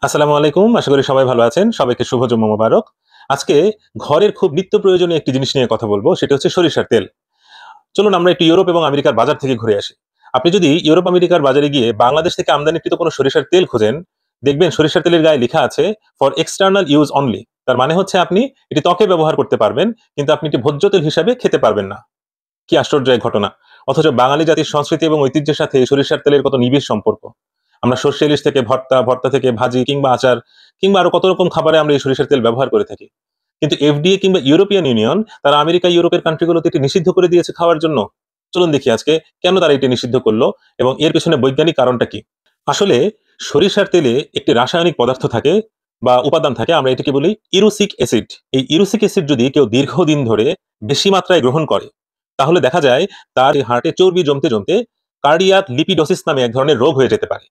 আসসালামু আলাইকুম। আশা করি সবাই ভালো আছেন। সবাইকে শুভ জুমা মোবারক। আজকে ঘরের খুব নিত্য প্রয়োজনীয় একটি জিনিস নিয়ে কথা বলবো, সেটা হচ্ছে সরিষার তেল। চলুন আমরা একটু ইউরোপ এবং আমেরিকার বাজার থেকে ঘুরে আসি। আপনি যদি ইউরোপ আমেরিকার বাজারে গিয়ে বাংলাদেশ থেকে আমদানিকৃত কোনো সরিষার তেল খোঁজেন, দেখবেন সরিষার তেলের গায়ে লেখা আছে ফর এক্সটার্নাল ইউজ অনলি। তার মানে হচ্ছে আপনি এটি ত্বকে ব্যবহার করতে পারবেন, কিন্তু আপনি এটি ভোজ্য তেল হিসাবে খেতে পারবেন না। কি আশ্চর্য এক ঘটনা! অথচ বাঙালি জাতির সংস্কৃতি এবং ঐতিহ্যের সাথে এই সরিষার তেলের কত নিবিড় সম্পর্ক। আমরা সর্ষে ইলিশ থেকে ভর্তা, ভর্তা থেকে ভাজি কিংবা আচার কিংবা আরো কত রকম খাবারে আমরা এই সরিষার তেল ব্যবহার করে থাকি। কিন্তু এফডিএ কিংবা ইউরোপিয়ান ইউনিয়ন তারা আমেরিকা, ইউরোপের কান্ট্রিগুলোতে এটি নিষিদ্ধ করে দিয়েছে খাওয়ার জন্য। চলুন দেখি আজকে কেন তারা এটি নিষিদ্ধ করলো এবং এর পেছনে বৈজ্ঞানিক কারণটা কি। আসলে সরিষার তেলে একটি রাসায়নিক পদার্থ থাকে বা উপাদান থাকে, আমরা এটাকে বলি ইরুসিক অ্যাসিড। এই ইরুসিক অ্যাসিড যদি কেউ দীর্ঘদিন ধরে বেশি মাত্রায় গ্রহণ করে, তাহলে দেখা যায় তার হার্টে চর্বি জমতে জমতে কার্ডিয়াক লিপিডোসিস নামে এক ধরনের রোগ হয়ে যেতে পারে।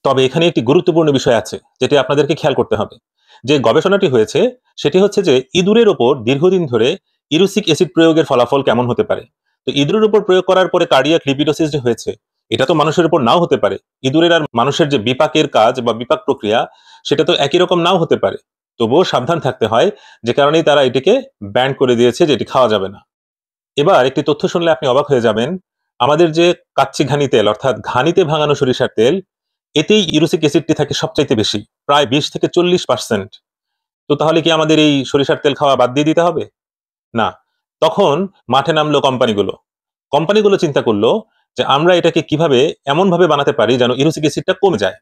তবে এখানে একটি গুরুত্বপূর্ণ বিষয় আছে, যেটি আপনাদেরকে খেয়াল করতে হবে। যে গবেষণাটি হয়েছে সেটি হচ্ছে যে ইঁদুরের ওপর দীর্ঘদিন ধরে ইরুসিক অ্যাসিড প্রয়োগের ফলাফল কেমন হতে পারে। তো ইঁদুরের উপর প্রয়োগ করার পরে কার্ডিয়াক লিপিডোসিস যে হয়েছে, এটা তো মানুষের উপর নাও হতে পারে। ইঁদুরের আর মানুষের যে বিপাকের কাজ বা বিপাক প্রক্রিয়া, সেটা তো একই রকম নাও হতে পারে। তবুও সাবধান থাকতে হয়, যে কারণেই তারা এটিকে ব্যান করে দিয়েছে, যে এটি খাওয়া যাবে না। এবার একটি তথ্য শুনলে আপনি অবাক হয়ে যাবেন। আমাদের যে কাচ্চি ঘানি তেল, অর্থাৎ ঘানিতে ভাঙানো সরিষার তেল, এতেই ইউরিক অ্যাসিডটি থাকে সবচাইতে বেশি, প্রায় 20 থেকে 40%। তো তাহলে কি আমাদের এই সরিষার তেল খাওয়া বাদ দিয়ে দিতে হবে? না। তখন মাঠে নামলো কোম্পানিগুলো। কোম্পানিগুলো চিন্তা করলো যে আমরা এটাকে কিভাবে এমন ভাবে বানাতে পারি যেন ইউরিক অ্যাসিডটা কমে যায়।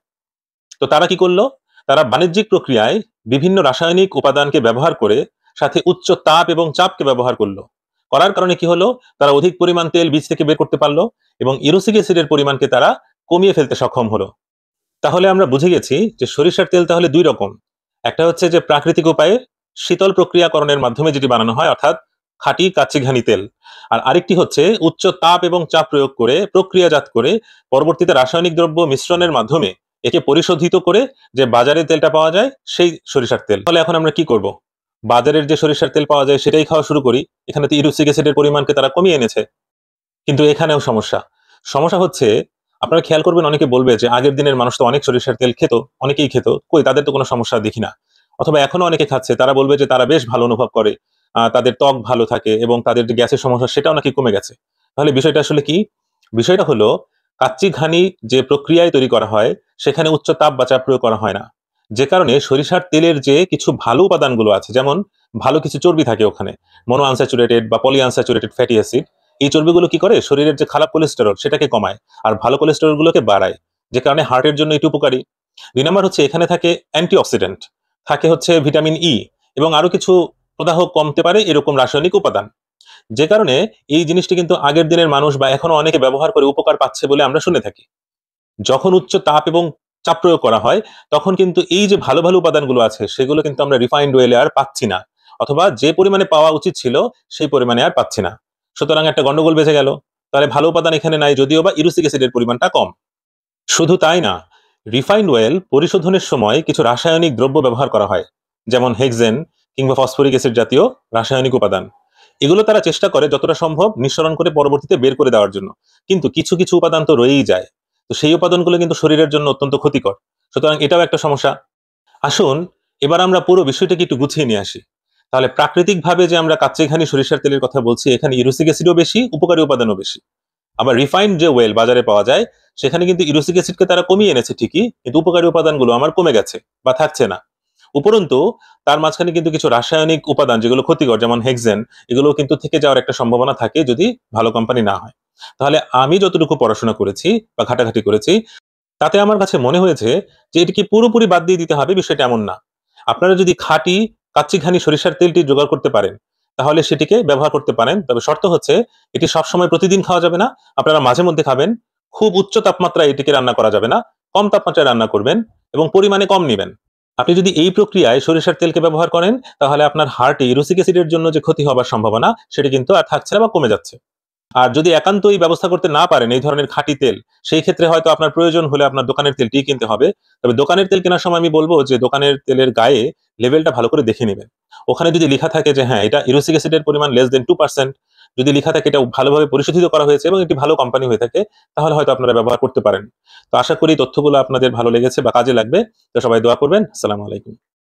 তো তারা কি করলো? তারা বাণিজ্যিক প্রক্রিয়ায় বিভিন্ন রাসায়নিক উপাদানকে ব্যবহার করে, সাথে উচ্চ তাপ এবং চাপকে ব্যবহার করলো। করার কারণে কি হলো? তারা অধিক পরিমাণ তেল বীজ থেকে বের করতে পারলো এবং ইউরিক অ্যাসিডের পরিমাণকে তারা কমিয়ে ফেলতে সক্ষম হলো। তাহলে আমরা বুঝে গেছি যে সরিষার তেল তাহলে দুই রকম। একটা হচ্ছে যে প্রাকৃতিক উপায়ে শীতল প্রক্রিয়াকরণের মাধ্যমে যেটি বানানো হয়, অর্থাৎ খাঁটি কাচ্চি ঘানি তেল। আর আরেকটি হচ্ছে উচ্চ তাপ এবং চাপ প্রয়োগ করে প্রক্রিয়াজাত করে পরবর্তীতে রাসায়নিক দ্রব্য মিশ্রণের মাধ্যমে একে পরিশোধিত করে যে বাজারে তেলটা পাওয়া যায়, সেই সরিষার তেল। তাহলে এখন আমরা কি করব? বাজারের যে সরিষার তেল পাওয়া যায় সেটাই খাওয়া শুরু করি। এখানে তো ইউরিক অ্যাসিডের পরিমাণকে তারা কমিয়ে এনেছে। কিন্তু এখানেও সমস্যা। সমস্যা হচ্ছে, আপনারা খেয়াল করবেন, অনেকে বলবে যে আগের দিনের মানুষ তো অনেক সরিষার তেল খেত, অনেকেই খেত। কই, তাদের তো কোনো সমস্যা দেখি না। অথবা এখনো অনেকে খাচ্ছে, তারা বলবে যে তারা বেশ ভালো অনুভব করে। তাদের ত্বক ভালো থাকে এবং তাদের যে গ্যাসের সমস্যা সেটাও নাকি কমে গেছে। তাহলে বিষয়টা আসলে কি? বিষয়টা হলো, কাচ্চি ঘানি যে প্রক্রিয়ায় তৈরি করা হয়, সেখানে উচ্চ তাপ বা চাপ প্রয়োগ করা হয় না। যে কারণে সরিষার তেলের যে কিছু ভালো উপাদানগুলো আছে, যেমন ভালো কিছু চর্বি থাকে ওখানে, মনো আনস্যাচুরেটেড বা পলি আনস্যাচুরেটেড ফ্যাটি অ্যাসিড। এই চর্বিগুলো কি করে? শরীরের যে খারাপ কোলেস্টেরল সেটাকে কমায়, আর ভালো কোলেস্টেরল গুলোকে বাড়ায়। যে কারণে হার্টের জন্য এটি উপকারী। 2 নম্বর হচ্ছে, এখানে থাকে অ্যান্টিঅক্সিডেন্ট, থাকে হচ্ছে ভিটামিন ই এবং আরো কিছু প্রদাহ কমতে পারে এরকম রাসায়নিক উপাদান। যে কারণে এই জিনিসটি কিন্তু আগের দিনের মানুষ বা এখনো অনেকে ব্যবহার করে উপকার পাচ্ছে বলে আমরা শুনে থাকি। যখন উচ্চ তাপ এবং চাপ প্রয়োগ করা হয়, তখন কিন্তু এই যে ভালো ভালো উপাদানগুলো আছে সেগুলো কিন্তু আমরা রিফাইন্ড ওয়েলে আর পাচ্ছি না, অথবা যে পরিমাণে পাওয়া উচিত ছিল সেই পরিমাণে আর পাচ্ছি না। সুতরাং একটা গন্ডগোল বেঁচে গেল। তাহলে ভালো উপাদান এখানে নাই, যদিও বা ইউরিক অ্যাসিডের পরিমাণটা কম। শুধু তাই না, রিফাইন্ড ওয়েল পরিশোধনের সময় কিছু রাসায়নিক দ্রব্য ব্যবহার করা হয়, যেমন হেক্সেন কিংবা ফসফরিক অ্যাসিড জাতীয় রাসায়নিক উপাদান। এগুলো তারা চেষ্টা করে যতটা সম্ভব নিঃসরণ করে পরবর্তীতে বের করে দেওয়ার জন্য। কিন্তু কিছু কিছু উপাদান তো রয়েই যায়। তো সেই উপাদানগুলো কিন্তু শরীরের জন্য অত্যন্ত ক্ষতিকর। সুতরাং এটাও একটা সমস্যা। আসুন এবার আমরা পুরো বিষয়টাকে একটু গুছিয়ে নিয়ে আসি। তাহলে প্রাকৃতিকভাবে যে আমরা কাচ্চি ঘানি সরিষার তেলের কথা বলছি, এখানে ইউরিক অ্যাসিডও বেশি, উপকারী উপাদানও বেশি। আবার রিফাইন্ড যে ওয়েল বাজারে পাওয়া যায়, সেখানে কিন্তু ইউরিক অ্যাসিডকে তারা কমিয়ে এনেছে ঠিকই, কিন্তু উপকারী উপাদানগুলো আমার কমে গেছে বা থাকছে না। উপরন্তু তার মাঝখানে কিন্তু কিছু রাসায়নিক উপাদান যেগুলো ক্ষতিকর, যেমন হেক্সেন, এগুলো কিন্তু থেকে যাওয়ার একটা সম্ভাবনা থাকে যদি ভালো কোম্পানি না হয়। তাহলে আমি যতটুকু পড়াশোনা করেছি বা ঘাটাঘাটি করেছি, তাতে আমার কাছে মনে হয়েছে যে এটিকে পুরোপুরি বাদ দিয়ে দিতে হবে, বিষয়টা এমন না। আপনারা যদি খাঁটি কাচ্চি ঘানি সরিষার তেলটি জোগাড় করতে পারেন, তাহলে সেটিকে ব্যবহার করতে পারেন। তবে শর্ত হচ্ছে, এটি সবসময় প্রতিদিন খাওয়া যাবে না। আপনারা মাঝে মধ্যে খাবেন। খুব উচ্চ তাপমাত্রায় এটিকে রান্না করা যাবে না। কম তাপমাত্রায় রান্না করবেন এবং পরিমাণে কম নিবেন। আপনি যদি এই প্রক্রিয়ায় সরিষার তেলকে ব্যবহার করেন, তাহলে আপনার হার্টে ইউরিক অ্যাসিডের জন্য যে ক্ষতি হবার সম্ভাবনা, সেটি কিন্তু আর থাকছে না বা কমে যাচ্ছে। আর যদি একান্তই ব্যবস্থা করতে না পারেন এই ধরনের খাঁটি তেল, সেই ক্ষেত্রে হয়তো আপনার প্রয়োজন হলে আপনার দোকানের তেলটিই কিনতে হবে। তবে দোকানের তেল কেনার সময় আমি বলবো যে দোকানের তেলের গায়ে লেভেলটা ভালো করে দেখে নিবেন। ওখানে যদি লেখা থাকে যে হ্যাঁ, এটা ইউরিক অ্যাসিডের পরিমাণ less than 2%, যদি লেখা থাকে এটা ভালোভাবে পরিশোধিত করা হয়েছে এবং একটি ভালো কোম্পানি হয়ে থাকে, তাহলে হয়তো আপনারা ব্যবহার করতে পারেন। তো আশা করি তথ্যগুলো আপনাদের ভালো লেগেছে বা কাজে লাগবে। তো সবাই দোয়া করবেন। আসসালামু আলাইকুম।